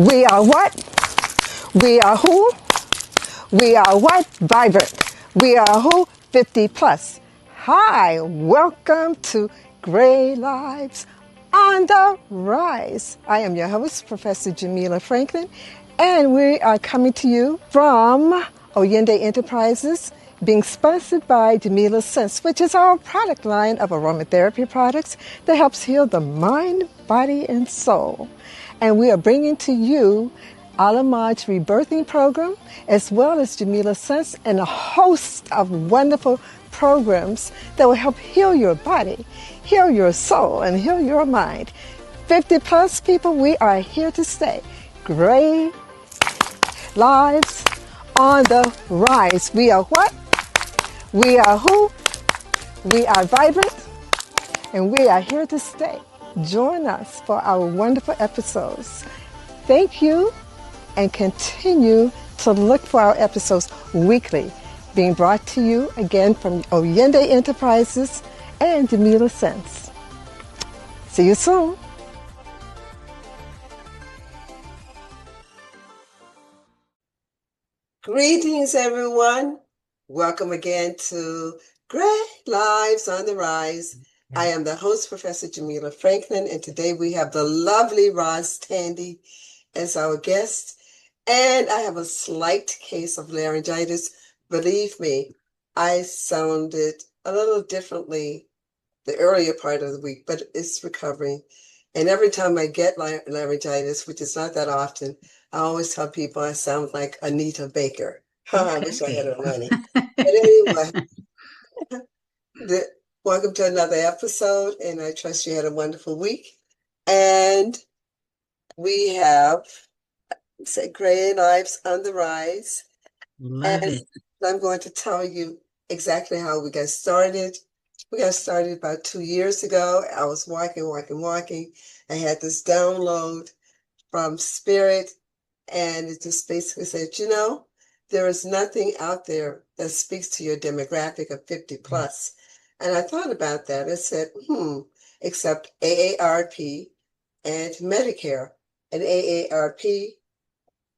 We are what? We are who? We are what? Vibrant. We are who? 50 plus. Hi, welcome to Gray Lives on the Rise. I am your host, Professor Jamila Franklin, and we are coming to you from Oyende Enterprises, being sponsored by Jamila Sense, which is our product line of aromatherapy products that helps heal the mind, body, and soul. And we are bringing to you Alamaj's rebirthing program, as well as Jamila Sense, and a host of wonderful programs that will help heal your body, heal your soul, and heal your mind. 50 plus people, we are here to stay. Gray Lives on the Rise. We are what? We are who? We are vibrant, and we are here to stay. Join us for our wonderful episodes. Thank you, and continue to look for our episodes weekly, being brought to you again from Oyende Enterprises and Jamila Sense. See you soon. Greetings, everyone. Welcome again to Great Lives on the Rise. I am the host, Professor Jamila Franklin, and today we have the lovely Roz Tandy as our guest. And I have a slight case of laryngitis. Believe me, I sounded a little differently the earlier part of the week, but it's recovering. And every time I get laryngitis, which is not that often, I always tell people I sound like Anita Baker. I wish I had her money. But anyway, welcome to another episode, and I trust you had a wonderful week. And we have Gray Lives on the Rise. Love it. I'm going to tell you exactly how we got started. We got started about 2 years ago. I was walking. I had this download from Spirit, and it just basically said, there is nothing out there that speaks to your demographic of 50 plus. And I thought about that. I said, except AARP and Medicare. And AARP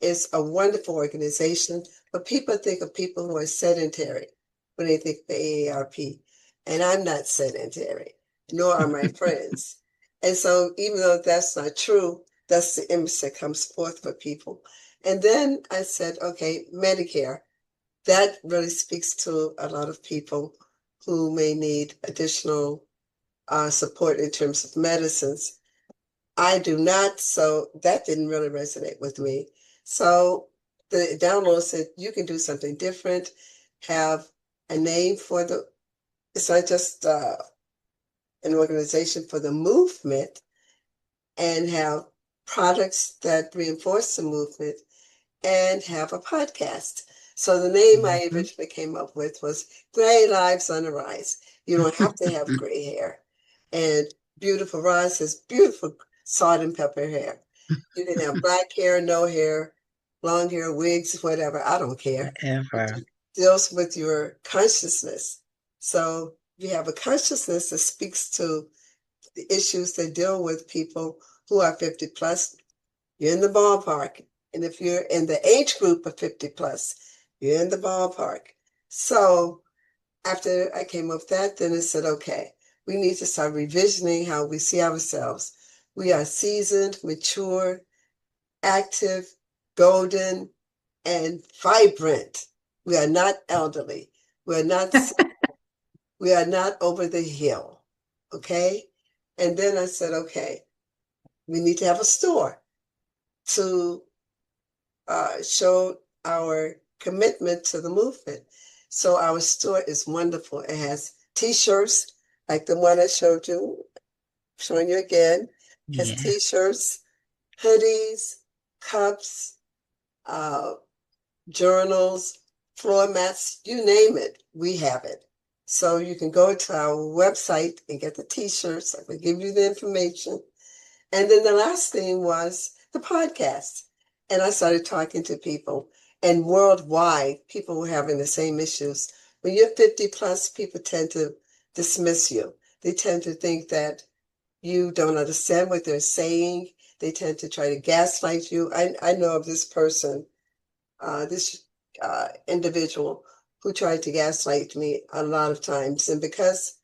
is a wonderful organization, but people think of people who are sedentary when they think of AARP. And I'm not sedentary, nor are my friends. And so even though that's not true, that's the image that comes forth for people. And then I said, okay, Medicare, that really speaks to a lot of people who may need additional support in terms of medicines. I do not, so that didn't really resonate with me. So the download said, you can do something different, have a name for it's not just an organization for the movement, and have products that reinforce the movement, and have a podcast. So the name I eventually came up with was Gray Lives on the Rise. You don't have to have gray hair. And beautiful Roz has beautiful salt and pepper hair. You can have black hair, no hair, long hair, wigs, whatever. I don't care. Whatever. It deals with your consciousness. So you have a consciousness that speaks to the issues that deal with people who are 50 plus. You're in the ballpark. And if you're in the age group of 50 plus, you're in the ballpark. So after I came up with that, then I said, okay, we need to start revisioning how we see ourselves. We are seasoned, mature, active, golden, and vibrant. We are not elderly. We're not we are not over the hill. Okay? And then I said, okay, we need to have a store to show our commitment to the movement. So our store is wonderful. It has t-shirts like the one I showed you, showing you again. It has t-shirts, hoodies, cups, journals, floor mats, you name it, we have it. So you can go to our website and get the t-shirts. I will give you the information. And then the last thing was the podcast. And I started talking to people, and worldwide, people were having the same issues. When you're 50 plus, people tend to dismiss you. They tend to think that you don't understand what they're saying. They tend to try to gaslight you. I know of this person, this individual who tried to gaslight me a lot of times. And because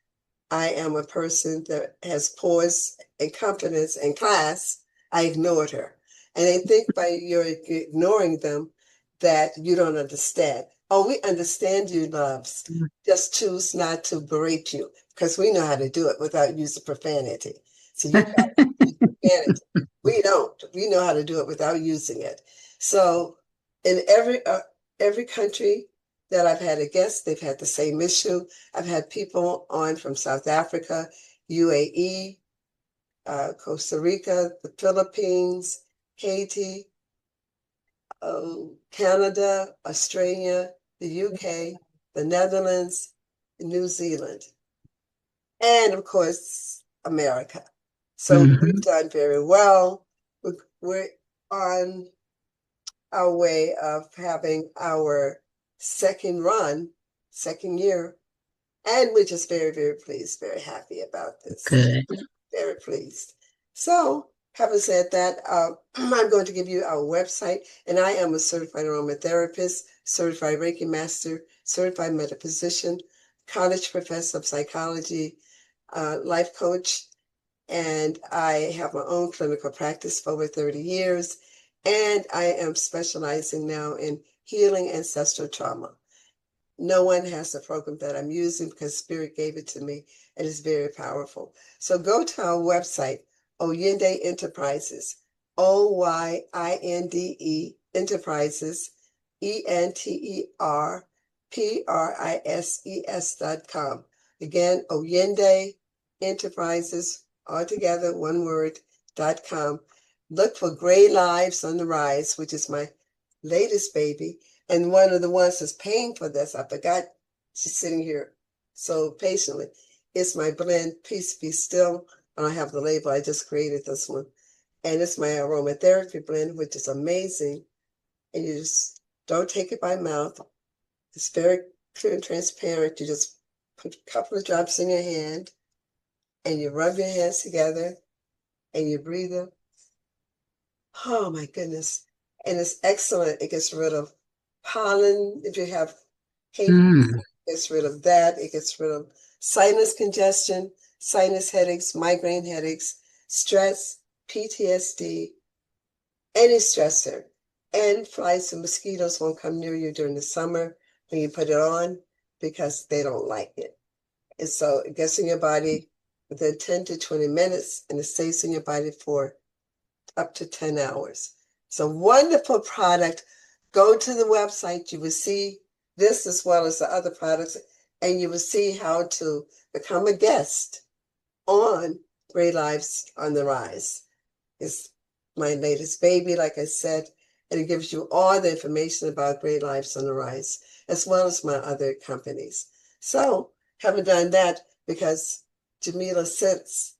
I am a person that has poise and confidence and class, I ignored her. And they think by you're ignoring them that you don't understand. Oh, we understand you, loves. Just choose not to berate you because we know how to do it without using profanity. So you got to use profanity. We don't. We know how to do it without using it. So in every country that I've had a guest, they've had the same issue. I've had people on from South Africa, UAE, Costa Rica, the Philippines, Haiti, Canada, Australia, the UK, the Netherlands, New Zealand, and of course, America. So we've done very well. We're on our way of having our second year, and we're just very, very pleased, very happy about this. Good. Very pleased. So, having said that, I'm going to give you our website, and I am a certified aromatherapist, certified Reiki master, certified metaphysician, college professor of psychology, life coach, and I have my own clinical practice for over 30 years, and I am specializing now in healing ancestral trauma. No one has the program that I'm using because Spirit gave it to me, and it's very powerful. So go to our website, Oyinde Enterprises, OYINDE Enterprises, ENTERPRISES.com. Again, Oyinde Enterprises, all together, one word, .com. Look for Gray Lives on the Rise, which is my latest baby. And one of the ones that's paying for this, I forgot, she's sitting here so patiently. It's my blend, Peace Be Still. I don't have the label, I just created this one. And it's my aromatherapy blend, which is amazing. And you just don't take it by mouth. It's very clear and transparent. You just put a couple of drops in your hand and you rub your hands together and you breathe them. Oh my goodness. And it's excellent. It gets rid of pollen. If you have hay, it gets rid of that. It gets rid of sinus congestion, sinus headaches, migraine headaches, stress, PTSD, any stressor. And flies and mosquitoes won't come near you during the summer when you put it on because they don't like it. And so it gets in your body within 10 to 20 minutes and it stays in your body for up to 10 hours. It's a wonderful product. Go to the website. You will see this as well as the other products, and you will see how to become a guest on Great Lives on the Rise. It's my latest baby, like I said, and it gives you all the information about Great Lives on the Rise, as well as my other companies. So, haven't done that because Jamila Sense,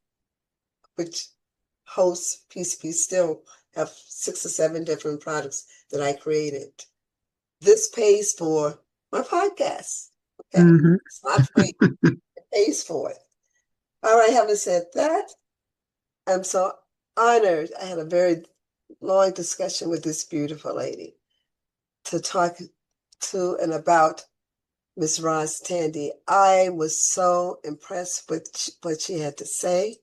which hosts Peace Be Still, have 6 or 7 different products that I created. This pays for my podcast. Okay, it's not free. It pays for it. All right, having said that, I'm so honored. I had a very long discussion with this beautiful lady to talk to and about Miss Roz Tandy. I was so impressed with what she had to say.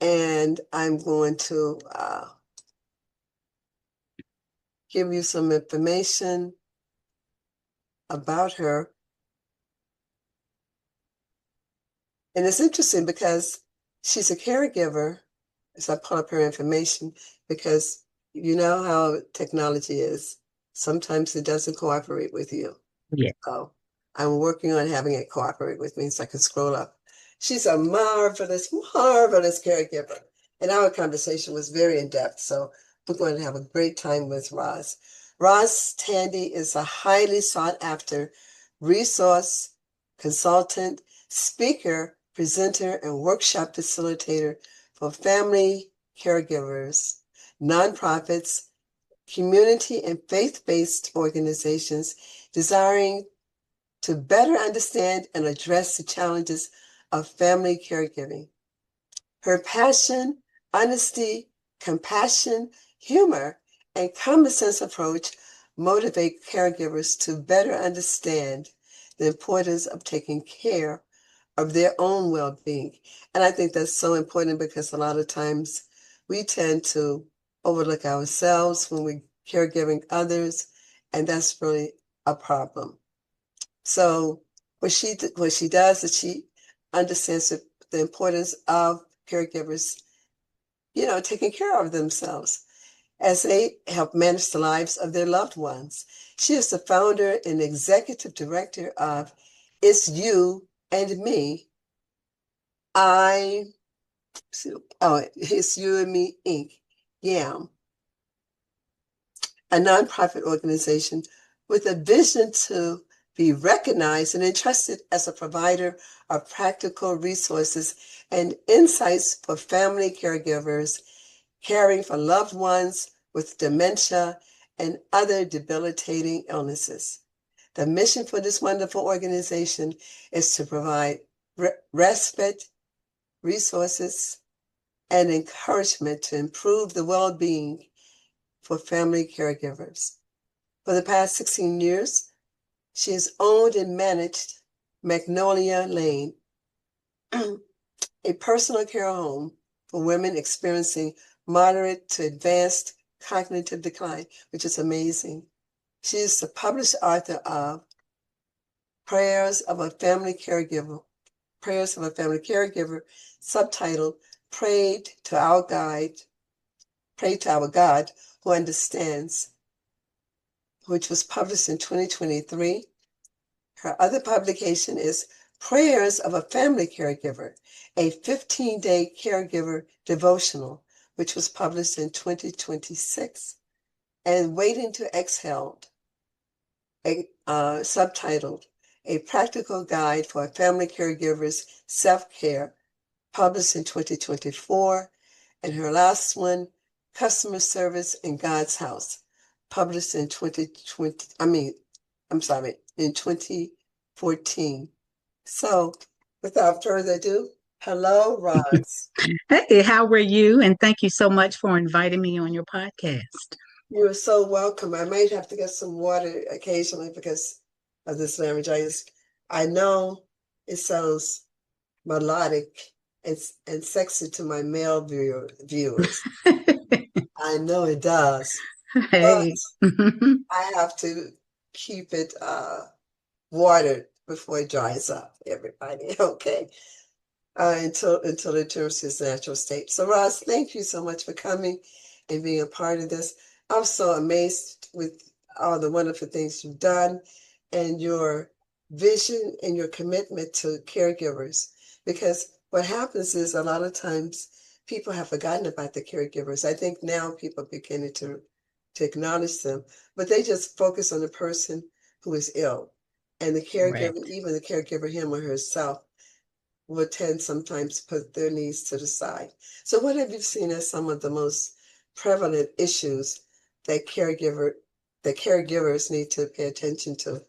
And I'm going to give you some information about her. And it's interesting because she's a caregiver, as I pull up her information, because you know how technology is. Sometimes it doesn't cooperate with you. Yeah. So I'm working on having it cooperate with me so I can scroll up. She's a marvelous, marvelous caregiver. And our conversation was very in-depth. So we're going to have a great time with Roz. Roz Tandy is a highly sought-after resource consultant, speaker, presenter, and workshop facilitator for family caregivers, nonprofits, community and faith-based organizations desiring to better understand and address the challenges of family caregiving. Her passion, honesty, compassion, humor, and common sense approach motivate caregivers to better understand the importance of taking care of their own well-being. And I think that's so important because a lot of times we tend to overlook ourselves when we're caregiving others, and that's really a problem. So what she does is she understands the importance of caregivers, taking care of themselves as they help manage the lives of their loved ones. She is the founder and executive director of It's You and Me. It's You and Me Inc. YAM, a nonprofit organization with a vision to be recognized and entrusted as a provider of practical resources and insights for family caregivers caring for loved ones with dementia and other debilitating illnesses. The mission for this wonderful organization is to provide respite, resources, and encouragement to improve the well-being for family caregivers. For the past 16 years, she has owned and managed Magnolia Lane, a personal care home for women experiencing moderate to advanced cognitive decline, which is amazing. She is the published author of Prayers of a Family Caregiver, subtitled Pray to Our God Who Understands, which was published in 2023. Her other publication is Prayers of a Family Caregiver, a 15-day caregiver devotional, which was published in 2026, and Waiting to Exhale, subtitled A Practical Guide for Family Caregivers Self-Care, published in 2024, and her last one, Customer Service in God's House, published in 2014. So, without further ado, hello, Roz. Hey, how are you? And thank you so much for inviting me on your podcast. You're so welcome. I might have to get some water occasionally because of this laryngitis. I know it sounds melodic and sexy to my male viewers. I know it does, but Hey. I have to keep it watered before it dries up, everybody. Okay. Until it returns to its natural state. So, Roz, thank you so much for coming and being a part of this. I'm so amazed with all the wonderful things you've done and your vision and your commitment to caregivers. Because what happens is a lot of times people have forgotten about the caregivers. I think now people are beginning to acknowledge them, but they just focus on the person who is ill. And the caregiver, Correct. even the caregiver, him or herself, will tend sometimes to put their needs to the side. So what have you seen as some of the most prevalent issues that caregivers need to pay attention to?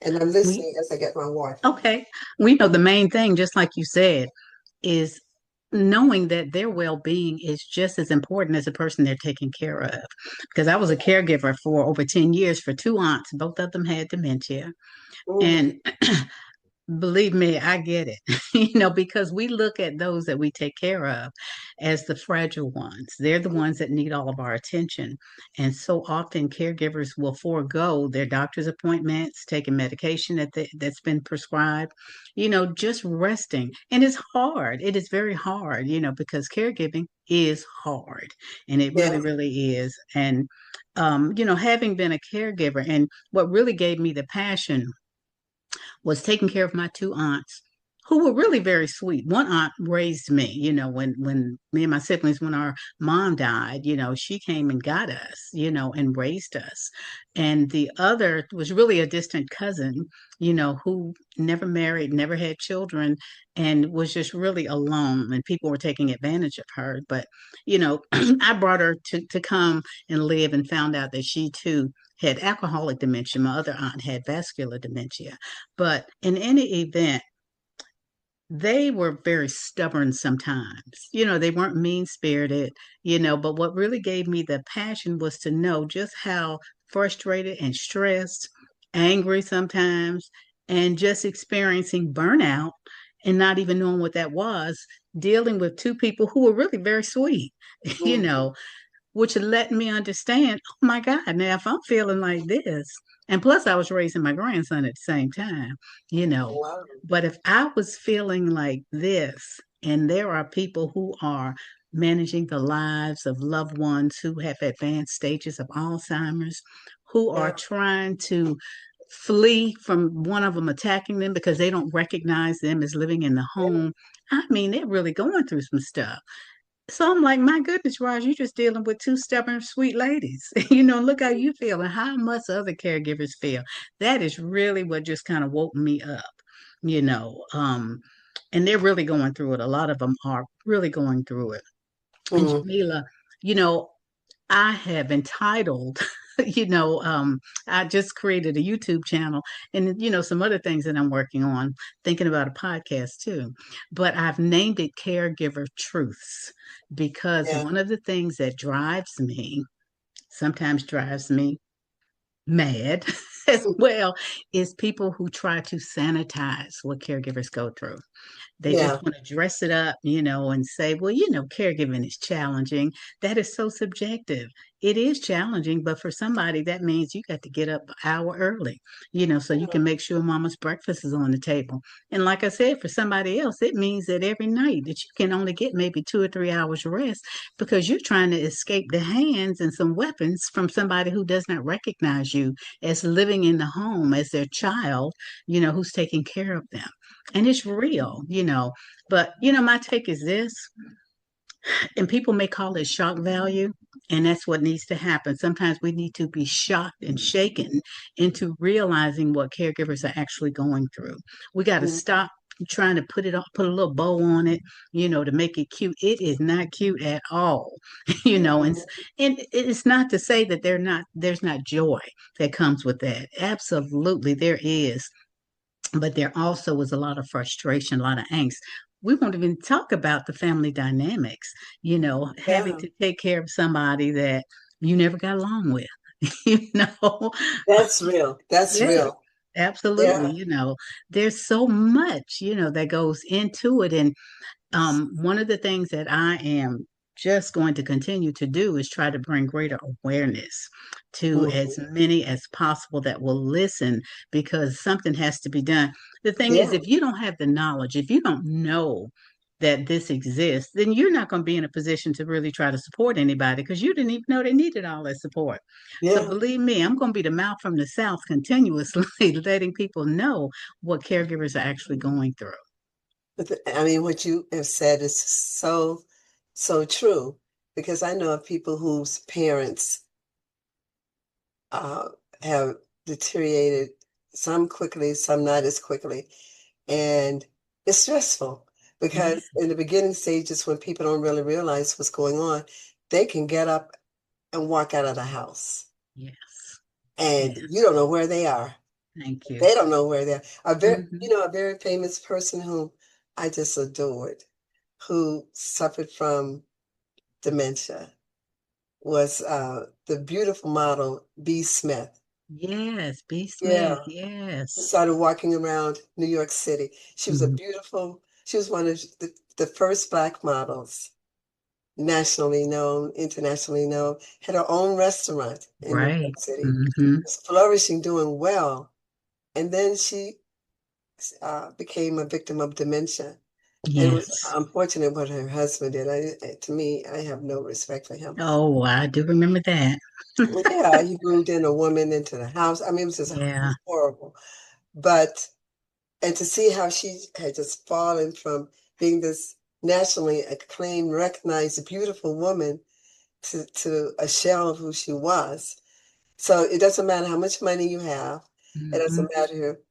And I'm We listening as I get my water. okay. We know the main thing, just like you said, is knowing that their well-being is just as important as the person they're taking care of. Because I was a caregiver for over 10 years for two aunts. Both of them had dementia. Mm, And believe me, I get it, because we look at those that we take care of as the fragile ones. They're the ones that need all of our attention. And so often caregivers will forego their doctor's appointments, taking medication that's been prescribed, just resting. And it's hard. It is very hard, because caregiving is hard. And it really, yes, really is. And, having been a caregiver, and what really gave me the passion was taking care of my two aunts who were really very sweet. One aunt raised me, when me and my siblings, when our mom died, she came and got us, and raised us. And the other was really a distant cousin, who never married, never had children, and was just really alone. And people were taking advantage of her. But, I brought her to come and live and found out that she too had alcoholic dementia. My other aunt had vascular dementia. But in any event, they were very stubborn sometimes. They weren't mean-spirited, but what really gave me the passion was to know just how frustrated and stressed, angry sometimes, and just experiencing burnout and not even knowing what that was, dealing with two people who were really very sweet, you Mhm. know, which let me understand, oh my God, now if I'm feeling like this, and plus I was raising my grandson at the same time, you know, Wow. but if I was feeling like this, and there are people who are managing the lives of loved ones who have advanced stages of Alzheimer's, who are Yeah. trying to flee from one of them attacking them because they don't recognize them as living in the home. I mean, they're really going through some stuff. So I'm like, my goodness, Raj, you're just dealing with two stubborn, sweet ladies. Look how you feel and how much other caregivers feel. That is really what just kind of woke me up, you know. And they're really going through it. A lot of them are really going through it. And Mm. Jamila, you know, I have entitled, you know, um, I just created a YouTube channel and, some other things that I'm working on, thinking about a podcast too. But I've named it Caregiver Truths because Yeah. one of the things that sometimes drives me mad as well, is people who try to sanitize what caregivers go through. They Yeah. just want to dress it up, and say, well, caregiving is challenging. That is so subjective. It is challenging, but for somebody, that means you got to get up an hour early, so you can make sure mama's breakfast is on the table. And like I said, for somebody else, it means that every night that you can only get maybe 2 or 3 hours rest because you're trying to escape the hands and some weapons from somebody who does not recognize you as living in the home as their child, who's taking care of them. And it's real, but my take is this, and people may call it shock value, and that's what needs to happen. Sometimes we need to be shocked and shaken into realizing what caregivers are actually going through. We got to Mm. stop trying to put it on, put a little bow on it, to make it cute. It is not cute at all, and it's not to say that there's not joy that comes with that. Absolutely, there is, but there also was a lot of frustration, a lot of angst. We won't even talk about the family dynamics, having Yeah. to take care of somebody that you never got along with, you know. That's real. That's Yeah, real. absolutely. Yeah. There's so much, that goes into it. And one of the things that I am just going to continue to do is try to bring greater awareness to as Mhm. many as possible that will listen because something has to be done. The thing is, Yeah. if you don't have the knowledge, if you don't know that this exists, then you're not going to be in a position to really try to support anybody because you didn't even know they needed all that support. So Yeah. believe me, I'm going to be the mouth from the South continuously letting people know what caregivers are actually going through. I mean, what you have said is so, so true because I know of people whose parents uh, have deteriorated, some quickly, some not as quickly. And it's stressful Yeah, because in the beginning stages, when people don't really realize what's going on, they can get up and walk out of the house yes, and yes. you don't know where they are. Thank you. They don't know where they are. Hmm. A very famous person whom I just adored, who suffered from dementia, was the beautiful model B. Smith. Yes, B. Yeah, Smith. who Yes. started walking around New York City. Mhm. She was one of the first Black models, nationally known, internationally known, had her own restaurant in New Right. York City, Hmm. was flourishing, doing well. And then she became a victim of dementia. And it was Yes. unfortunate what her husband did. To me, I have no respect for him. Oh, I do remember that. Yeah, he moved in a woman into the house. I mean, it was just Yeah. horrible. But, and to see how she had just fallen from being this nationally acclaimed, recognized, beautiful woman to a shell of who she was. So it doesn't matter how much money you have. It Hmm. doesn't matter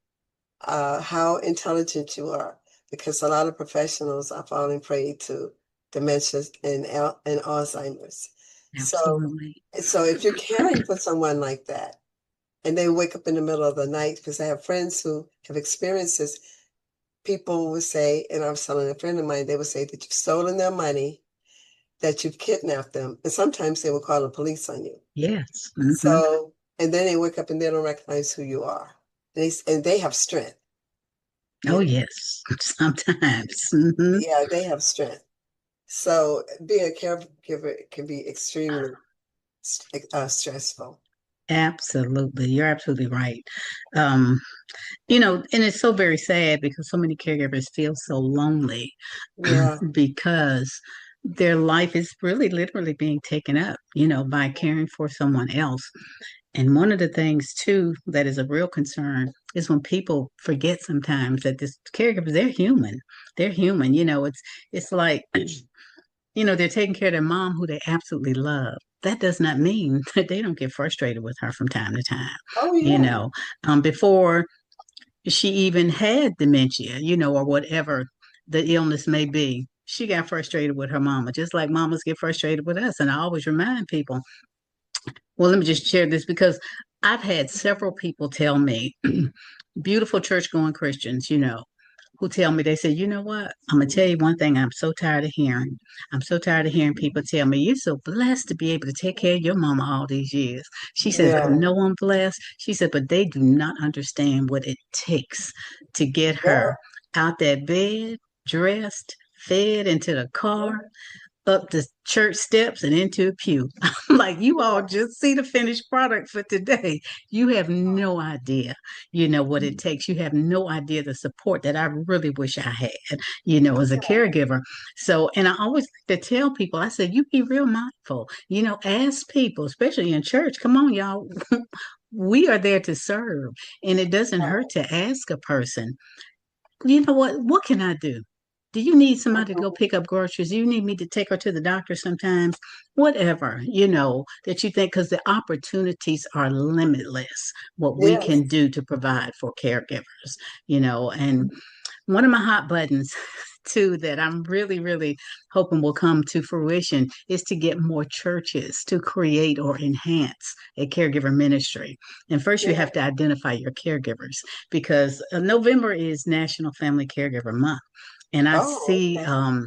how intelligent you are, because a lot of professionals are falling prey to dementia and Alzheimer's. So, Absolutely. so if you're caring for someone like that, and they wake up in the middle of the night, because I have friends who have experienced this, people would say, and I was telling a friend of mine, they would say that you've stolen their money, that you've kidnapped them, and sometimes they will call the police on you. Yes. So, and then they wake up and they don't recognize who you are. And they have strength, Oh, you know. yes. Sometimes. Yeah, they have strength. So being a caregiver can be extremely stressful. Absolutely. You're absolutely right. Um, and it's so very sad because so many caregivers feel so lonely Yeah. because their life is really literally being taken up, by caring for someone else. And one of the things too that is a real concern is when people forget sometimes that this caregivers, they're human. They're human. It's like, they're taking care of their mom who they absolutely love. That does not mean that they don't get frustrated with her from time to time. Oh, You yeah. know, before she even had dementia, or whatever the illness may be. She got frustrated with her mama, just like mamas get frustrated with us. And I always remind people, well, let me just share this because I've had several people tell me, beautiful church going Christians, who tell me, they say, you know what? I'm going to tell you one thing I'm so tired of hearing. I'm so tired of hearing people tell me, you're so blessed to be able to take care of your mama all these years. She says, I Yeah. know I'm blessed. She said, but they do not understand what it takes to get Yeah. her out that bed, dressed, fed into the car, up the church steps and into a pew. Like, you all just see the finished product for today. You have no idea, what it takes. You have no idea the support that I really wish I had, as a caregiver. So, and I always like to tell people, I said, you be real mindful, ask people, especially in church. Come on, y'all. We are there to serve. And it doesn't hurt to ask a person, you know what can I do? Do you need somebody to go pick up groceries? Do you need me to take her to the doctor sometimes? Whatever, that you think, because the opportunities are limitless, what we Yes. can do to provide for caregivers, and one of my hot buttons too that I'm really, really hoping will come to fruition is to get more churches to create or enhance a caregiver ministry. And first, you Yeah. have to identify your caregivers because November is National Family Caregiver Month. And I Oh, see okay.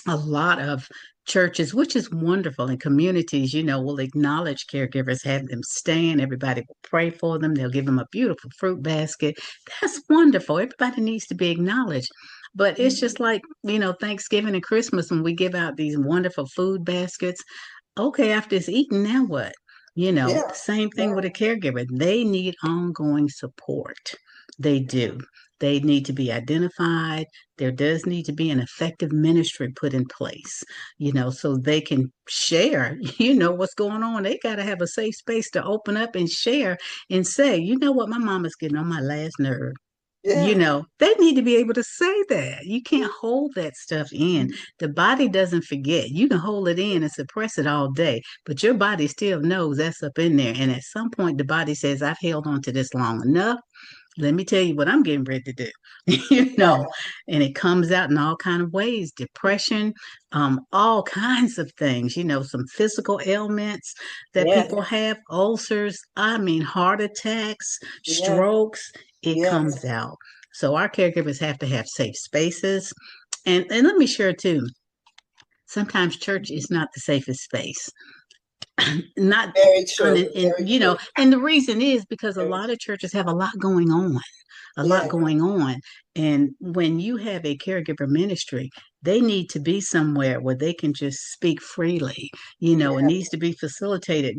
a lot of churches, which is wonderful, and communities, will acknowledge caregivers, have them stand, everybody will pray for them, they'll give them a beautiful fruit basket. That's wonderful. Everybody needs to be acknowledged. But it's just like, Thanksgiving and Christmas when we give out these wonderful food baskets. Okay, after it's eaten, now what? Yeah. Same thing Yeah. with a caregiver. They need ongoing support. They do. They need to be identified. There does need to be an effective ministry put in place, so they can share, what's going on. They got to have a safe space to open up and share and say, you know what, my mama's getting on my last nerve. Yeah. They need to be able to say that. You can't hold that stuff in. The body doesn't forget. You can hold it in and suppress it all day, but your body still knows that's up in there. And at some point, the body says, I've held on to this long enough. Let me tell you what I'm getting ready to do. you know, Yeah. and it comes out in all kind of ways, depression, all kinds of things, some physical ailments that Yeah. people have, ulcers, I mean, heart attacks, Yeah. strokes, it Yes. comes out. So our caregivers have to have safe spaces. And let me share too, sometimes church is not the safest space. Not Very true. and Very true. and the reason is because a Very lot true. of churches have a lot going on, a lot Yeah. going on. And when you have a caregiver ministry, they need to be somewhere where they can just speak freely. It Yeah. needs to be facilitated.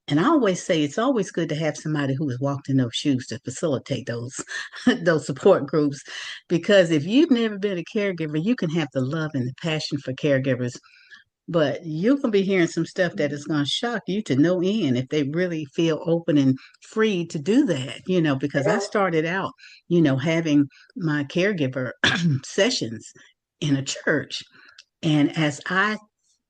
And I always say it's always good to have somebody who has walked in those shoes to facilitate those those support groups, because if you've never been a caregiver, you can have the love and the passion for caregivers, but you're going to be hearing some stuff that is going to shock you to no end if they really feel open and free to do that, because I Yeah. started out, having my caregiver sessions in a church. And as I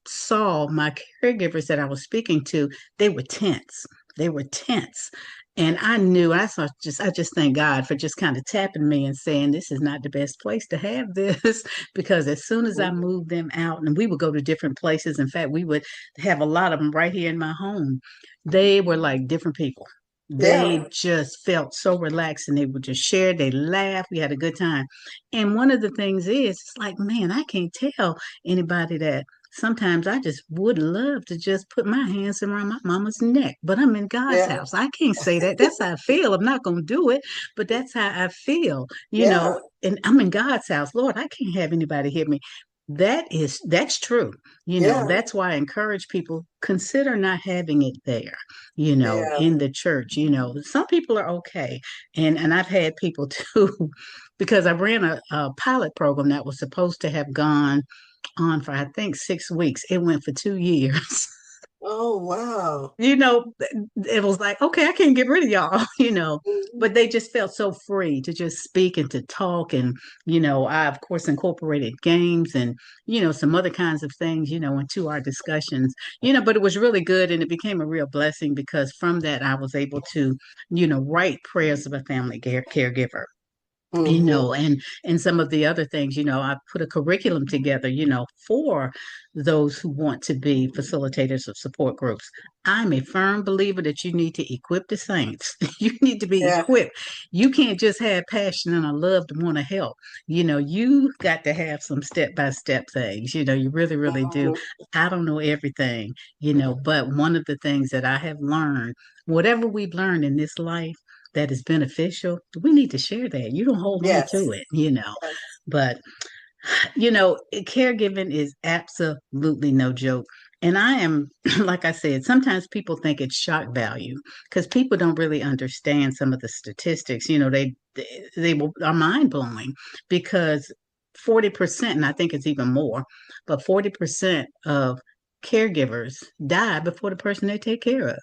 saw my caregivers that I was speaking to, they were tense. They were tense. And I knew I just thank God for just kind of tapping me and saying this is not the best place to have this because as soon as I Mhm. moved them out and we would go to different places, in fact, we would have a lot of them right here in my home. They were like different people. Yeah. They just felt so relaxed and they would just share, they laughed, we had a good time. And one of the things is, it's like, man, I can't tell anybody that sometimes I just would love to just put my hands around my mama's neck, but I'm in God's Yeah. house. I can't say that. That's how I feel. I'm not going to do it, but that's how I feel, Yeah. and I'm in God's house. Lord, I can't have anybody hit me. That's true. Yeah. That's why I encourage people consider not having it there, Yeah. in the church. Some people are okay. And I've had people too, because I ran a pilot program that was supposed to have gone on for, I think, 6 weeks. It went for 2 years. Oh, wow. you know, it was like, okay, I can't get rid of y'all, Mhm. but they just felt so free to just speak and to talk. And, I, of course, incorporated games and, some other kinds of things, into our discussions, but it was really good. And it became a real blessing because from that, I was able to, write prayers of a family caregiver, Mhm. and some of the other things. I put a curriculum together, for those who want to be facilitators of support groups. I'm a firm believer that you need to equip the saints. You need to be Yeah. equipped. You can't just have passion and a love to want to help. You got to have some step by step things. You really, really do. Mhm. I don't know everything, but one of the things that I have learned, whatever we've learned in this life that is beneficial, we need to share that. You don't hold on to Yes. it. Yes. But, caregiving is absolutely no joke. And I am, like I said, sometimes people think it's shock value because people don't really understand some of the statistics. Are mind blowing because 40%, and I think it's even more, but 40% of caregivers die before the person they take care of.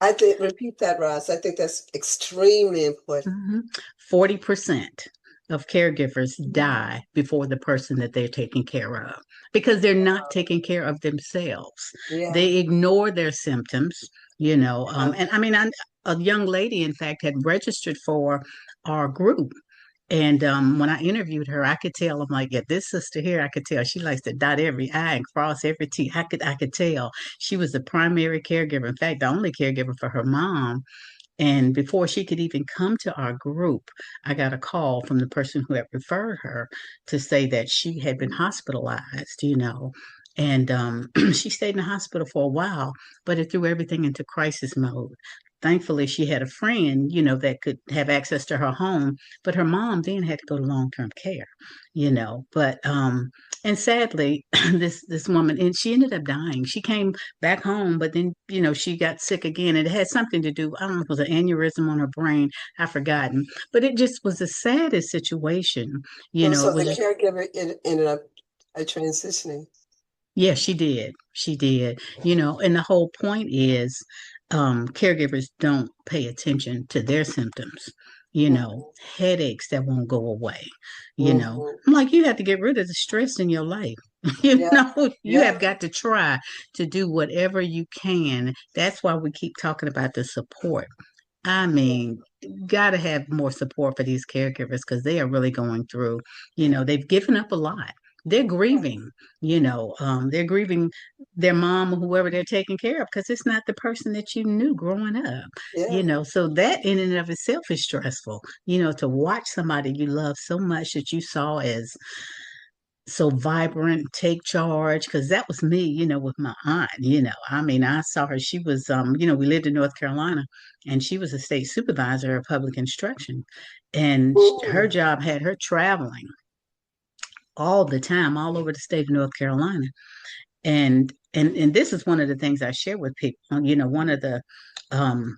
I think, repeat that, Roz. I think that's extremely important. Mhm. 40% of caregivers die before the person that they're taking care of because they're not taking care of themselves. Yeah. They ignore their symptoms, Yeah. and I mean, a young lady, in fact, had registered for our group. And when I interviewed her, I could tell. I'm like, yeah, this sister here, I could tell she likes to dot every I and cross every T. I could tell she was the primary caregiver. In fact, the only caregiver for her mom. And before she could even come to our group, I got a call from the person who had referred her to say that she had been hospitalized, And she stayed in the hospital for a while, but it threw everything into crisis mode. Thankfully, she had a friend, that could have access to her home, but her mom then had to go to long-term care, But and sadly, this woman, and she ended up dying. She came back home, but then, she got sick again. It had something to do, I don't know if it was an aneurysm on her brain, I've forgotten. But it just was the saddest situation. It So the was, caregiver ended up transitioning. yeah, she did. She did. And the whole point is caregivers don't pay attention to their symptoms, you know, Mhm. headaches that won't go away. Mhm. I'm like, you have to get rid of the stress in your life. Yeah. You Yeah. have got to try to do whatever you can. That's why we keep talking about the support. I mean, got to have more support for these caregivers because they are really going through, they've given up a lot. They're grieving, they're grieving their mom or whoever they're taking care of because it's not the person that you knew growing up, Yeah. So that in and of itself is stressful, to watch somebody you love so much that you saw as so vibrant, take charge, because that was me, with my aunt. I mean, I saw her. She was, we lived in North Carolina, and she was a state supervisor of public instruction, and her Mm. job had her traveling all the time, all over the state of North Carolina. And this is one of the things I share with people. One of the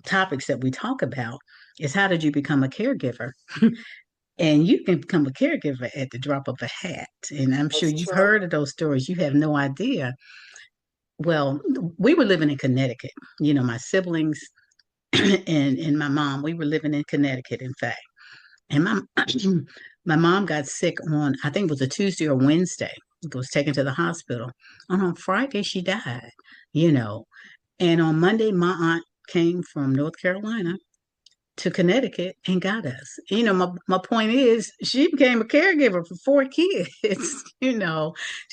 topics that we talk about is how did you become a caregiver? And you can become a caregiver at the drop of a hat. And I'm sure That's you've true. heard of those stories. You have no idea. Well, we were living in Connecticut. My siblings and my mom, we were living in Connecticut, in fact. And my my mom got sick on, I think it was a Tuesday or Wednesday. Was taken to the hospital. And on Friday, she died, you know. And on Monday, my aunt came from North Carolina to Connecticut and got us. My point is she became a caregiver for 4 kids,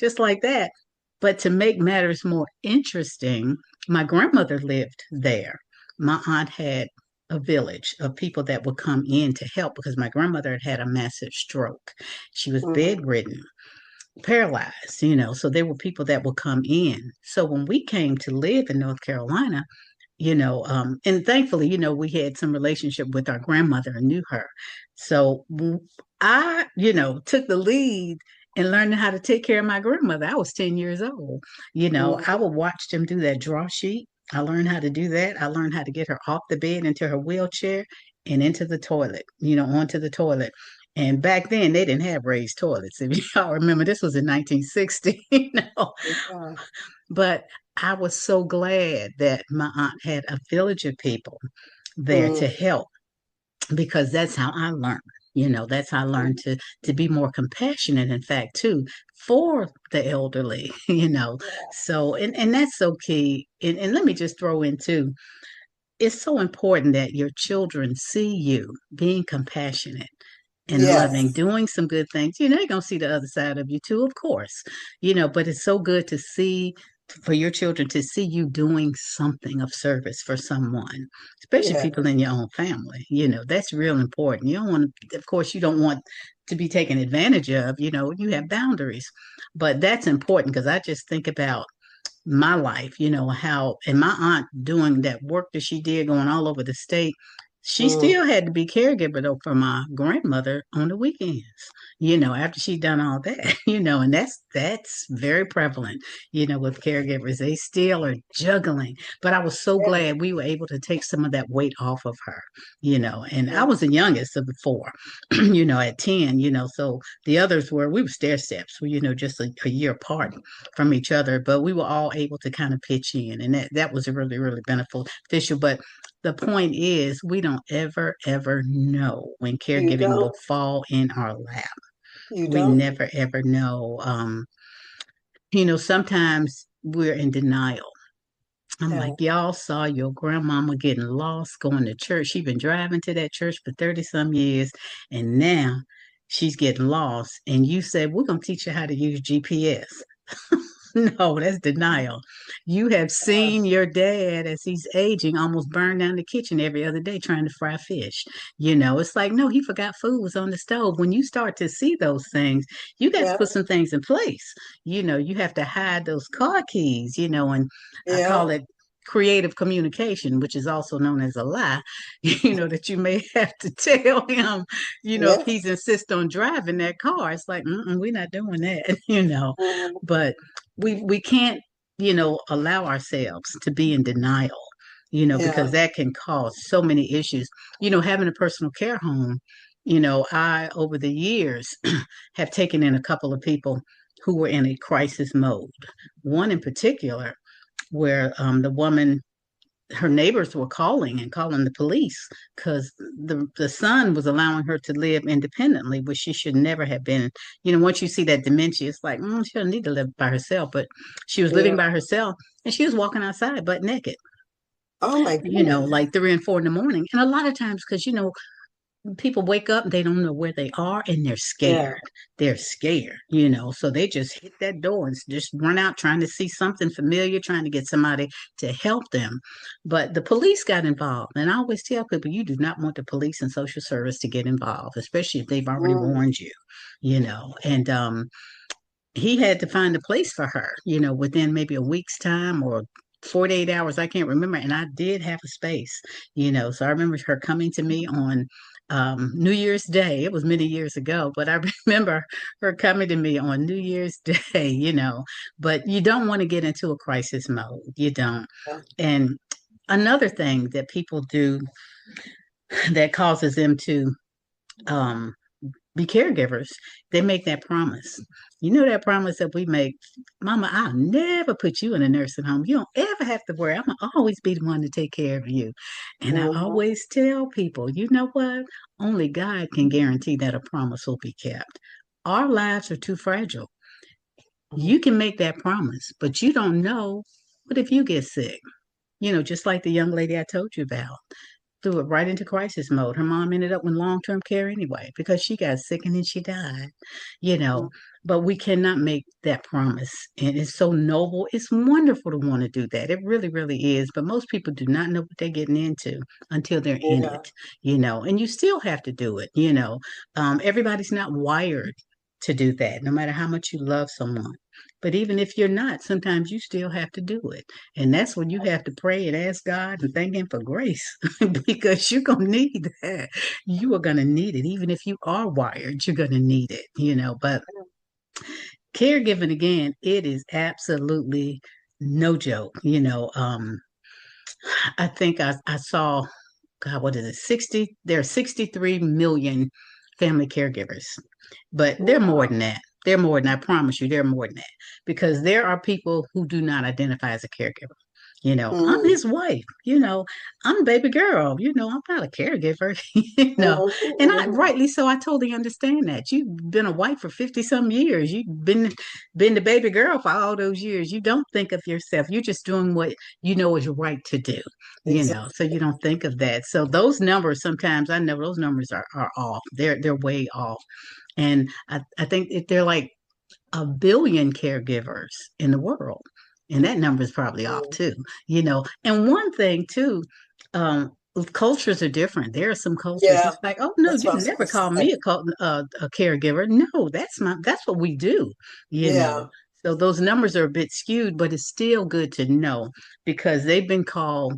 just like that. But to make matters more interesting, my grandmother lived there. My aunt had a village of people that would come in to help because my grandmother had had a massive stroke. She was Mm-hmm. bedridden, paralyzed, so there were people that would come in. So when we came to live in North Carolina, and thankfully, we had some relationship with our grandmother and knew her. So I, took the lead in learning how to take care of my grandmother. I was 10 years old. I Mm-hmm. would watch them do that draw sheet. I learned how to do that. I learned how to get her off the bed into her wheelchair and into the toilet, onto the toilet. And back then they didn't have raised toilets. If y'all remember, this was in 1960, Yeah. but I was so glad that my aunt had a village of people there to Mm-hmm. help because that's how I learned. That's how I learned to be more compassionate, in fact, too, for the elderly, Yeah. So and that's so key. And let me just throw in too, it's so important that your children see you being compassionate and loving, Yes. doing some good things. They're going to see the other side of you too, of course, but it's so good to see, for your children to see you doing something of service for someone, especially people Yes. in your own family. That's real important. You don't want to, of course, you don't want to be taken advantage of, you have boundaries, but that's important because I just think about my life, how, and my aunt doing that work that she did going all over the state, she Mm. still had to be caregiver though for my grandmother on the weekends, after she done all that, and that's very prevalent, with caregivers. They still are juggling. But I was so Yeah. glad we were able to take some of that weight off of her, and I Yeah. was the youngest of the four, at 10, so the others we were stair steps, just a year apart from each other, but we were all able to kind of pitch in, and that was really, really beneficial. But the point is, we don't ever know when You caregiving will don't. fall in our lap. You We don't. never ever know. Sometimes we're in denial. I'm Yeah. like, y'all saw your grandmama getting lost going to church. She's been driving to that church for 30 some years, and now she's getting lost. And you said, we're going to teach her how to use GPS. No, that's denial. You have Uh, seen your dad as he's aging almost burn down the kitchen every other day trying to fry fish. It's like, no, he forgot food was on the stove. When you start to see those things, you got to yeah. put some things in place. You have to hide those car keys, and I Yeah. call it creative communication, which is also known as a lie, that you may have to tell him, if Yeah. he's insist on driving that car. It's like, we're not doing that, Mhm. but we can't allow ourselves to be in denial, because Yeah. that can cause so many issues. Having a personal care home, I over the years have taken in a couple of people who were in a crisis mode. One in particular where the woman, her neighbors were calling the police because the son was allowing her to live independently, which she should never have been. Once you see that dementia, it's like, she doesn't need to live by herself. But she was living Yeah. by herself and she was walking outside butt naked, Oh my goodness. like 3 and 4 in the morning. And a lot of times, because, people wake up, they don't know where they are, and they're scared. Yeah. They're scared, so they just hit that door and just run out trying to see something familiar, trying to get somebody to help them. But the police got involved. And I always tell people, you do not want the police and social service to get involved, especially if they've already Mm. warned you, and he had to find a place for her, within maybe a week's time or 48 hours. I can't remember. And I did have a space, So I remember her coming to me on New Year's Day. It was many years ago, but I remember her coming to me on New Year's Day, But you don't want to get into a crisis mode. You don't. Yeah. And another thing that people do that causes them to um, be caregivers, they make that promise. That promise that we make, Mama, I'll never put you in a nursing home. You don't ever have to worry. I'm going to always be the one to take care of you. And I Mhm. always tell people, you know what? Only God can guarantee that a promise will be kept. Our lives are too fragile. Mhm. You can make that promise, but you don't know what if you get sick? Just like the young lady I told you about. threw it right into crisis mode. Her mom ended up in long-term care anyway because she got sick and then she died, you Mm. know. But we cannot make that promise. And it's so noble. It's wonderful to want to do that. It really, really is. But most people do not know what they're getting into until they're in Yeah. it, and you still have to do it. Everybody's not wired to do that, no matter how much you love someone. But even if you're not, sometimes you still have to do it. And that's when you have to pray and ask God and thank Him for grace because you're going to need that. You are going to need it. Even if you are wired, you're going to need it. But caregiving, again, it is absolutely no joke. I think I saw, God, what is it? There are 63 million family caregivers. But they're more Wow. than that. They're more than I promise you, they're more than that. Because there are people who do not identify as a caregiver. I'm Mm. his wife, I'm a baby girl, I'm not a caregiver, And I Mhm. rightly so, I totally understand that. You've been a wife for 50 some years. You've been the baby girl for all those years. You don't think of yourself. You're just doing what you know is right to do, Exactly. so you don't think of that. So those numbers sometimes I know those numbers are off. They're way off. And I think if they're like a billion caregivers in the world, and that number is probably off Mm. too. And one thing too, cultures are different. There are some cultures Yeah, it's like, oh no, that's you what I was never going to call say. me a caregiver. No, that's what we do. You know. Yeah, So those numbers are a bit skewed, but it's still good to know because they've been called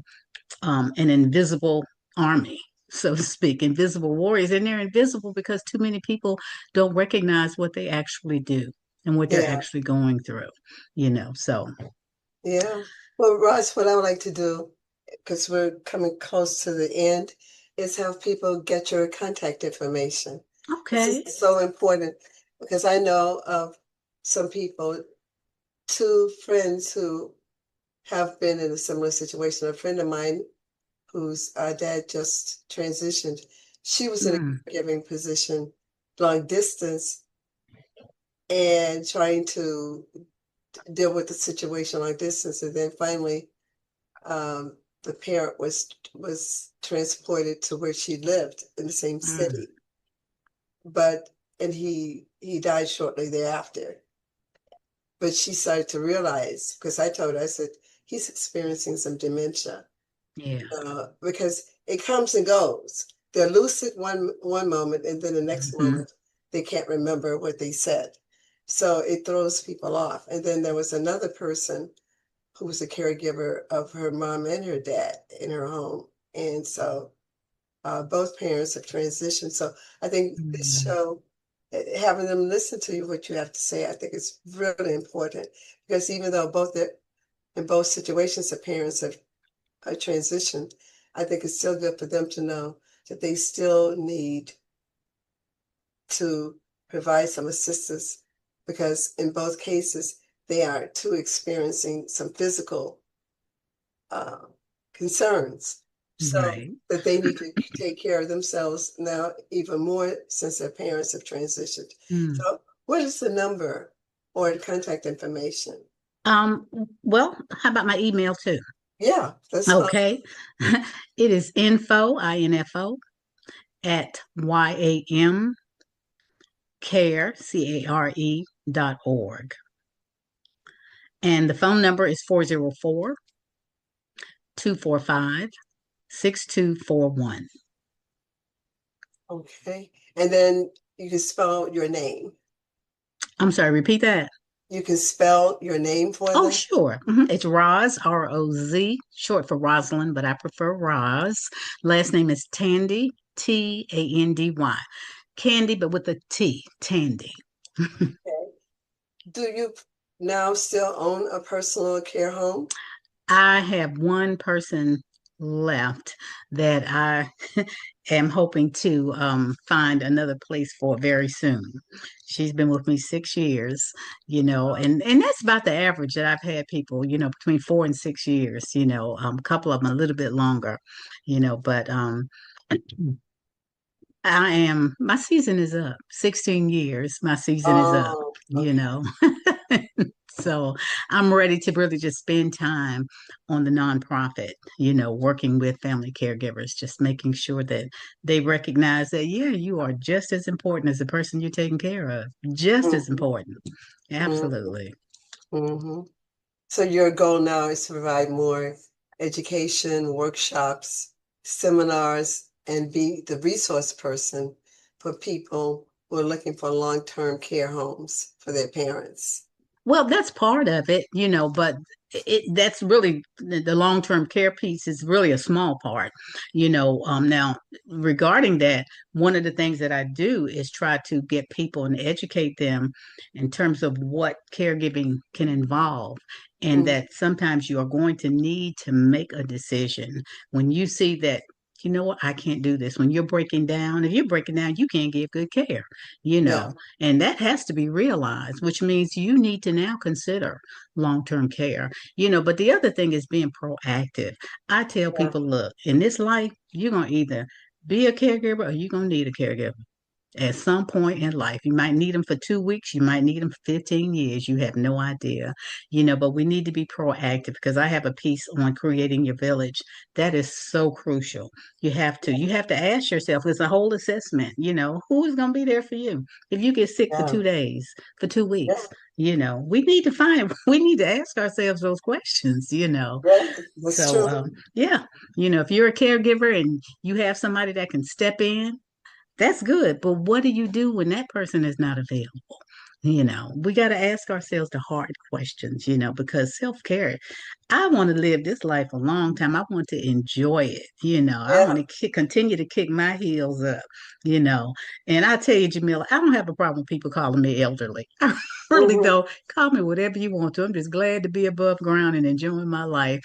an invisible army, so to speak, invisible warriors. And they're invisible because too many people don't recognize what they actually do and what they're yeah, actually going through. So, yeah. Well, Ross, what I would like to do, because we're coming close to the end, is have people get your contact information. This is okay. so important because I know of some people, two friends who have been in a similar situation. A friend of mine whose dad just transitioned, she was in a Mm, caregiving position, long distance, and trying to deal with the situation long distance. And then finally, the parent was transported to where she lived in the same mm, city, but and he died shortly thereafter. But she started to realize, because I told her, I said, he's experiencing some dementia, yeah. because it comes and goes. They're lucid one moment, and then the next Hmm. moment they can't remember what they said. So it throws people off. And then there was another person who was a caregiver of her mom and her dad in her home. And so both parents have transitioned. So I think this Mm, show, having them listen to you, what you have to say, I think it's really important because even though in both situations, the parents have transitioned, I think it's still good for them to know that they still need to provide some assistance because in both cases, they are too experiencing some physical uh, concerns. So right. that they need to take care of themselves now even more since their parents have transitioned. Mm. So what is the number or contact information? Um, well, how about my email too? Yeah, that's fine. Okay. It is info at yamcare.org. And the phone number is 404-245-6241. Okay. And then you can spell your name. I'm sorry, repeat that. You can spell your name for Oh, them. sure. It's Roz, Roz, short for Rosalind, but I prefer Roz. Last name is Tandy, Tandy. Candy, but with a T, Tandy. Okay. Do you now still own a personal care home? I have one person left that I am hoping to find another place for very soon. She's been with me 6 years, and that's about the average that I've had people, between 4 and 6 years, a couple of them a little bit longer, but my season is up. 16 years, my season is up, Oh, you okay. know. So I'm ready to really just spend time on the nonprofit, working with family caregivers, just making sure that they recognize that, yeah, you are just as important as the person you're taking care of, just as Mm-hmm. important. Mm-hmm. Absolutely. Mm-hmm. So your goal now is to provide more education, workshops, seminars, and be the resource person for people who are looking for long-term care homes for their parents. Well, that's part of it, but that's really the long-term care piece is really a small part, now regarding that, one of the things that I do is try to get people and educate them in terms of what caregiving can involve, and Mm, that sometimes you are going to need to make a decision when you see that, you know what, I can't do this. When you're breaking down, if you're breaking down, you can't give good care, you yeah, know. And that has to be realized, which means you need to now consider long term care, But the other thing is being proactive. I tell yeah, people, look, in this life, you're going to either be a caregiver or you're going to need a caregiver at some point in life. You might need them for 2 weeks, you might need them for 15 years. You have no idea, but we need to be proactive because I have a piece on creating your village that is so crucial. You have to ask yourself, it's a whole assessment, who is going to be there for you if you get sick for yeah, 2 days, for two yeah, weeks. We need to ask ourselves those questions, yeah, that's So, true. yeah, if you're a caregiver and you have somebody that can step in, that's good. But what do you do when that person is not available? We got to ask ourselves the hard questions, because self care, I want to live this life a long time. I want to enjoy it. I want Yeah. to continue to kick my heels up, you know. And I tell you, Jamila, I don't have a problem with people calling me elderly. I really Mm-hmm. don't. Call me whatever you want to. I'm just glad to be above ground and enjoying my life,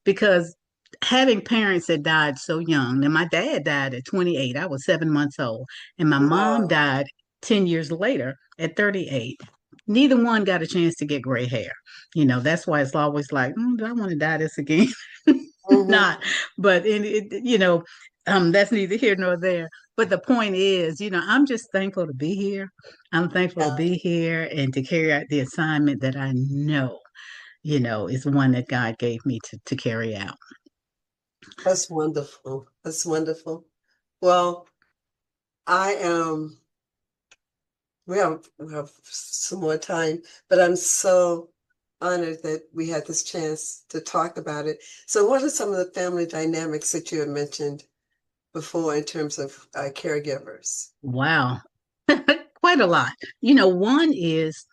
because having parents that died so young. And my dad died at 28. I was 7 months old. And my mom Wow. died 10 years later at 38. Neither one got a chance to get gray hair. That's why it's always like, do I want to die this again? Mm-hmm. Not. But that's neither here nor there. But the point is, I'm just thankful to be here. I'm thankful to Yeah, be here and to carry out the assignment that I know, is one that God gave me to carry out. that's wonderful. That's wonderful. Well, I am. We have some more time, but I'm so honored that we had this chance to talk about it. So, what are some of the family dynamics that you had mentioned before in terms of caregivers? Wow. Quite a lot. One is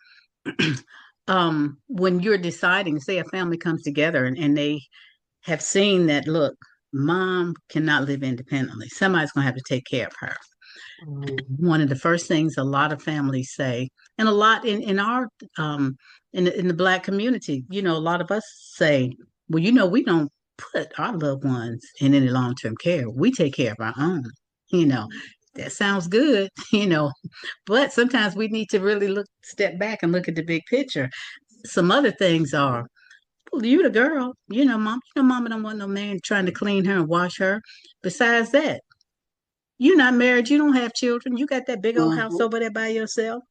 when you're deciding, say a family comes together and they have seen that, look, mom cannot live independently. Somebody's going to have to take care of her. Mm, One of the first things a lot of families say, and a lot in our in the Black community, a lot of us say, well, we don't put our loved ones in any long-term care. We take care of our own. You know, that sounds good, but sometimes we need to really step back and look at the big picture. Some other things are, well, you the girl, mom, mama don't want no man trying to clean her and wash her. Besides that, you're not married, you don't have children, you got that big old house mhm, over there by yourself.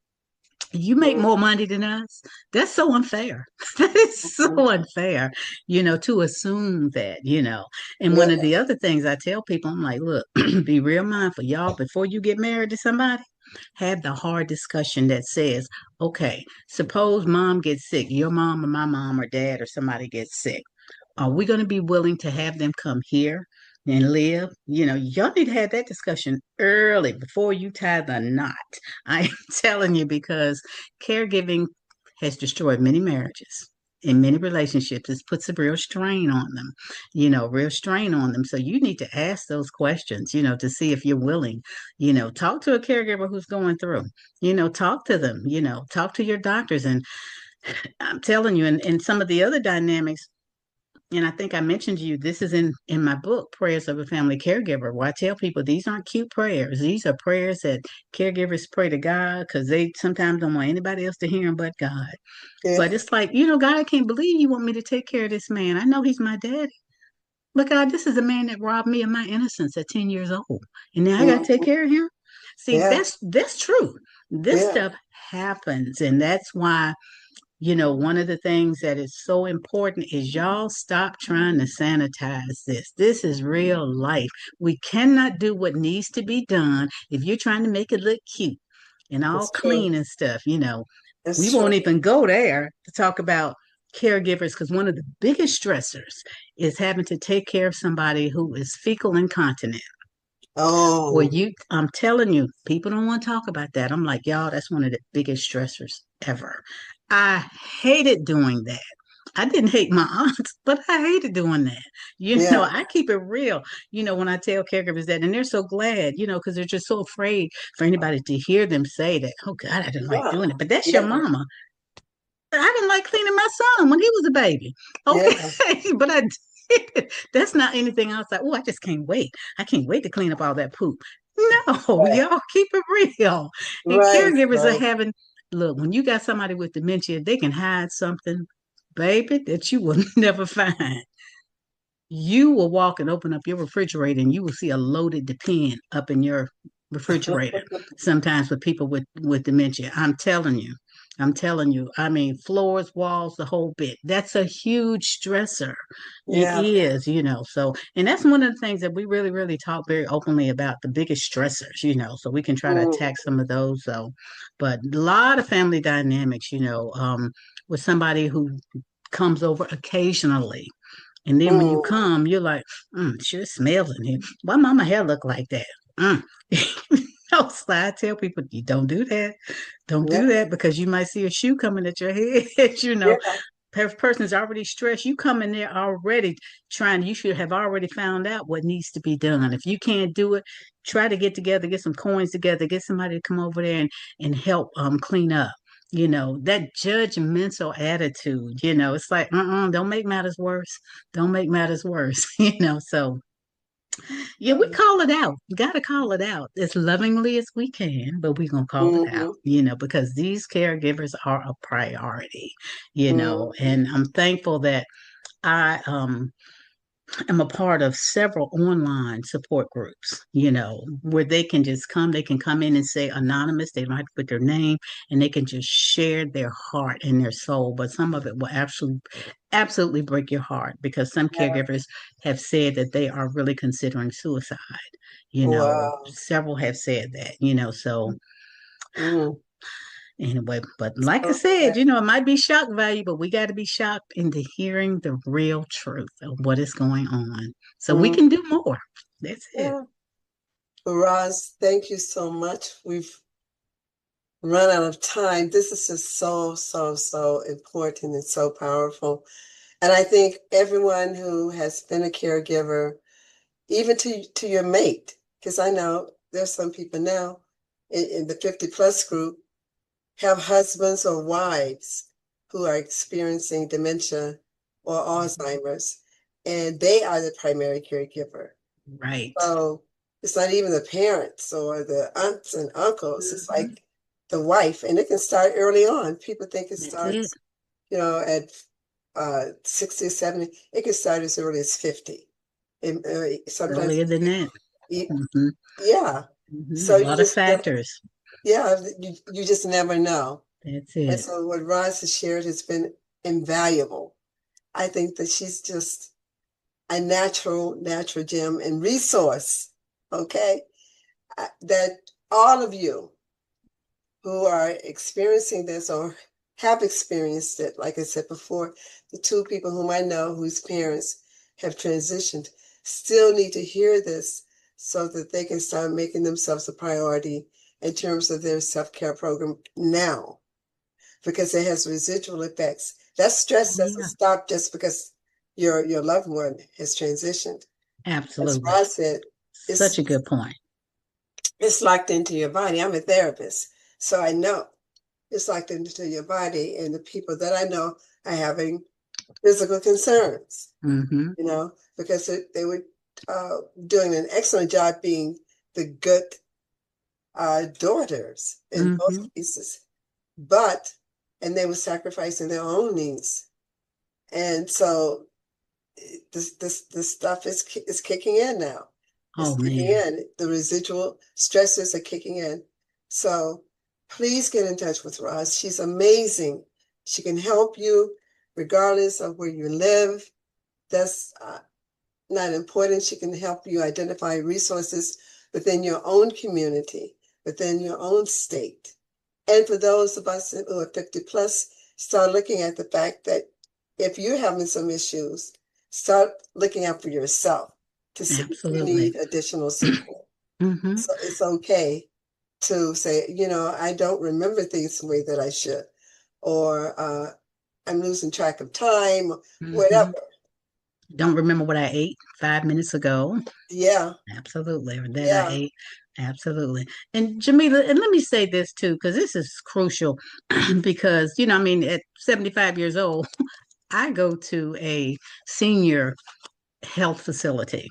You make mm, more money than us. That's so unfair. That is so mhm. unfair, to assume that, And one of Yeah. the other things I tell people, I'm like, look, be real mindful, y'all, before you get married to somebody, have the hard discussion that says, okay, suppose mom gets sick, your mom or my mom or dad or somebody gets sick. Are we going to be willing to have them come here and live? Y'all need to have that discussion early before you tie the knot. I am telling you because caregiving has destroyed many marriages. In many relationships, it puts a real strain on them, real strain on them. So you need to ask those questions, to see if you're willing, talk to a caregiver who's going through, talk to them, talk to your doctors. And I'm telling you, and some of the other dynamics, and I think I mentioned to you, this is in my book, Prayers of a Family Caregiver, where I tell people these aren't cute prayers. These are prayers that caregivers pray to God because they sometimes don't want anybody else to hear them but God. Yeah. But it's like, God, I can't believe you want me to take care of this man. I know he's my daddy. But God, this is a man that robbed me of my innocence at 10 years old. And now I got to take Mhm. care of him. See, Yeah. that's true. This Yeah. stuff happens. And that's why One of the things that is so important is y'all stop trying to sanitize this. This is real life. We cannot do what needs to be done if you're trying to make it look cute and all It's true. clean and stuff. We It's won't true. even go there to talk about caregivers because one of the biggest stressors is having to take care of somebody who is fecal incontinent. Well, Oh, I'm telling you, people don't want to talk about that. I'm like, y'all, that's one of the biggest stressors ever. I hated doing that. I didn't hate my aunts, but I hated doing that. yeah, I keep it real, when I tell caregivers that, and they're so glad, because they're just so afraid for anybody to hear them say that, oh God, I didn't like yeah, doing it. But that's your yeah, mama. I didn't like cleaning my son when he was a baby. yeah. Okay, but I did. That's not anything else. Like, oh, I just can't wait. I can't wait to clean up all that poop. No, Right, y'all keep it real. And right, caregivers are right. having, look, when you got somebody with dementia, they can hide something, baby, that you will never find. You will walk and open up your refrigerator and you will see a loaded Depend up in your refrigerator. Sometimes with people with dementia, I'm telling you. I'm telling you. I mean, floors, walls, the whole bit. That's a huge stressor. It Yeah. is, So, and that's one of the things that we really, really talk very openly about, the biggest stressors, so we can try to Mm, attack some of those. So, but a lot of family dynamics, with somebody who comes over occasionally, and then when you mm, come, you're like, sure smells in here. Why mama hair look like that? Mm. So I tell people, you don't do that. Don't yeah, do that because you might see a shoe coming at your head. yeah. Person's already stressed. You come in there already you should have already found out what needs to be done. If you can't do it, try to get together, get some coins together, get somebody to come over there and help clean up. That judgmental attitude, it's like, don't make matters worse. Don't make matters worse, So yeah, we call it out. We got to call it out as lovingly as we can, but we're going to call it out, Mm-hmm, because these caregivers are a priority, mm-hmm. and I'm thankful that I am a part of several online support groups, where they can come in and say anonymous, they don't have to put their name, and they can just share their heart and their soul. But some of it will absolutely break your heart because some Yeah. caregivers have said that they are really considering suicide. Wow. Several have said that, so Mm. anyway, but like I So said, sad. it might be shock value, but we got to be shocked into hearing the real truth of what is going on so we Mm. can do more. That's it. Yeah. Roz, thank you so much. We've run out of time. This is just so, so, so important and so powerful. And I think everyone who has been a caregiver, even to your mate, because I know there's some people now in the 50 plus group have husbands or wives who are experiencing dementia or Alzheimer's, and they are the primary caregiver. Right. So it's not even the parents or the aunts and uncles. It's Mhm. like the wife, and it can start early on. People think it That's it. starts, at 60 or 70. It can start as early as 50. And, sometimes, Earlier than that. Hmm. yeah. Hmm. So A you lot of just never, factors. yeah, you just never know. That's And it. so what Roz has shared has been invaluable. I think that she's just a natural gem and resource. Okay. That all of you who are experiencing this or have experienced it, like I said before, the two people whom I know whose parents have transitioned still need to hear this so that they can start making themselves a priority in terms of their self-care program now, because it has residual effects. That stress Oh, doesn't yeah. stop just because your loved one has transitioned. As Absolutely. Roz said, Such it's a good point. it's locked into your body. I'm a therapist, so I know it's locked into your body. And the people that I know are having physical concerns, Hmm. because they were doing an excellent job being the good daughters in both Hmm. cases, and they were sacrificing their own needs. And so this stuff is kicking in now. It's Oh, kicking man. in. The residual stresses are kicking in. So please get in touch with Roz. She's amazing She can help you regardless of where you live. That's not important. She can help you identify resources within your own community, within your own state. And for those of us who are 50 plus, start looking at the fact that if you're having some issues, start looking out for yourself to see if you need additional support. So it's okay to say, I don't remember things the way that I should, or I'm losing track of time, whatever. Don't remember what I ate 5 minutes ago. Yeah. Absolutely. Or that I ate. Absolutely. And Jamila, and let me say this too, because this is crucial because, at 75 years old, I go to a senior health facility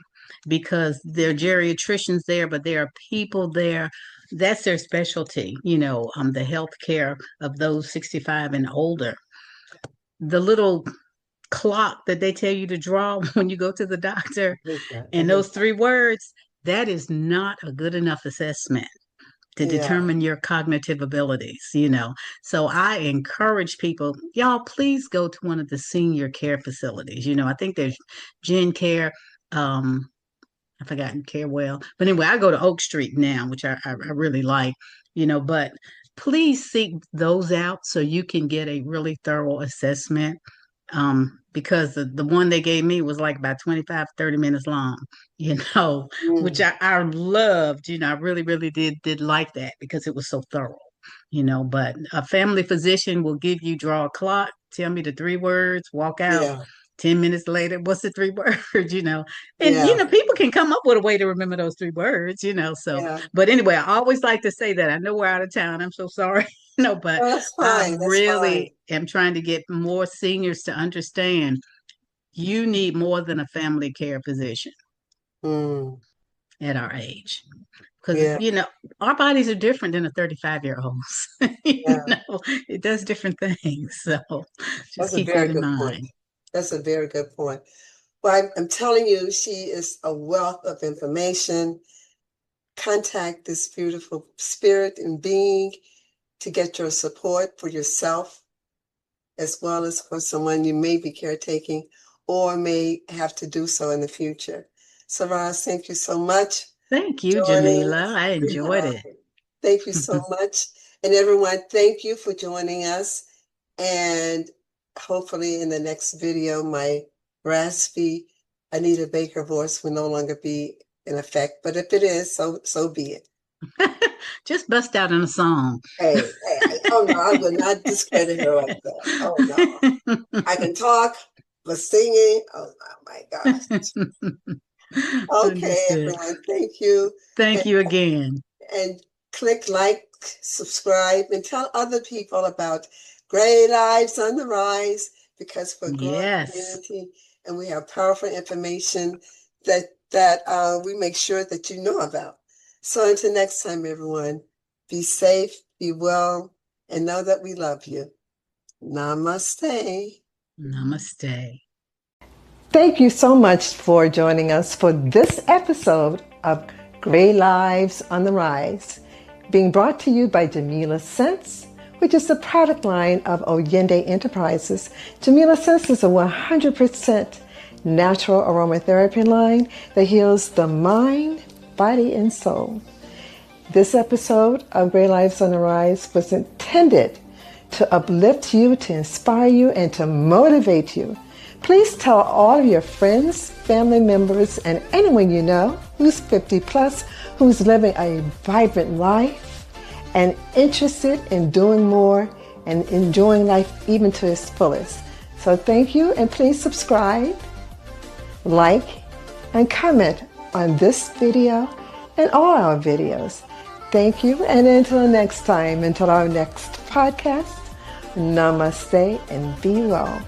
because there are geriatricians there, but there are people there. That's their specialty, the health care of those 65 and older. The little clock that they tell you to draw when you go to the doctor and those 3 words, that is not a good enough assessment to determine your cognitive abilities, So I encourage people, y'all, please go to one of the senior care facilities. I think there's Gen Care, I forgot Care Well. But anyway, I go to Oak Street now, which I really like, but please seek those out so you can get a really thorough assessment. Because the one they gave me was like about 25, 30 minutes long, which I loved, I really, really did like that because it was so thorough, but a family physician will draw a clock, tell me the 3 words, walk out. 10 minutes later, what's the 3 words, And, people can come up with a way to remember those 3 words, so, but anyway, I always like to say that. I know we're out of town. I'm so sorry. But that's fine. I really am trying to get more seniors to understand you need more than a family care physician at our age. Because, our bodies are different than a 35-year-old's. It does different things. So just keep that in mind. That's a very good point. Well, I'm telling you, she is a wealth of information. Contact this beautiful spirit and being to get your support for yourself, as well as for someone you may be caretaking or may have to do so in the future. So, Roz, thank you so much. Thank you, Jamila. I enjoyed it. Thank you so much. And everyone, thank you for joining us. And hopefully in the next video, my raspy Anita Baker voice will no longer be in effect. But if it is, so be it. Just bust out in a song. Hey, oh no, I will not discredit her like that. Oh no. I can talk, but singing, oh my gosh. Okay, everyone, thank you. Thank you again. And click like, subscribe, and tell other people about Great Lives on the Rise, because we're growing community and we have powerful information that we make sure that you know about. So until next time, everyone, be safe, be well, and know that we love you. Namaste. Namaste. Thank you so much for joining us for this episode of Great Lives on the Rise, being brought to you by Jamila Sense, which is the product line of Oyende Enterprises. Jamila Sense is a 100% natural aromatherapy line that heals the mind, body, and soul. This episode of Great Lives on the Rise was intended to uplift you, to inspire you, and to motivate you. Please tell all of your friends, family members, and anyone you know who's 50 plus, who's living a vibrant life and interested in doing more and enjoying life even to its fullest. So thank you, and please subscribe, like, and comment on this video and all our videos. Thank you, and until next time, until our next podcast, namaste and be well.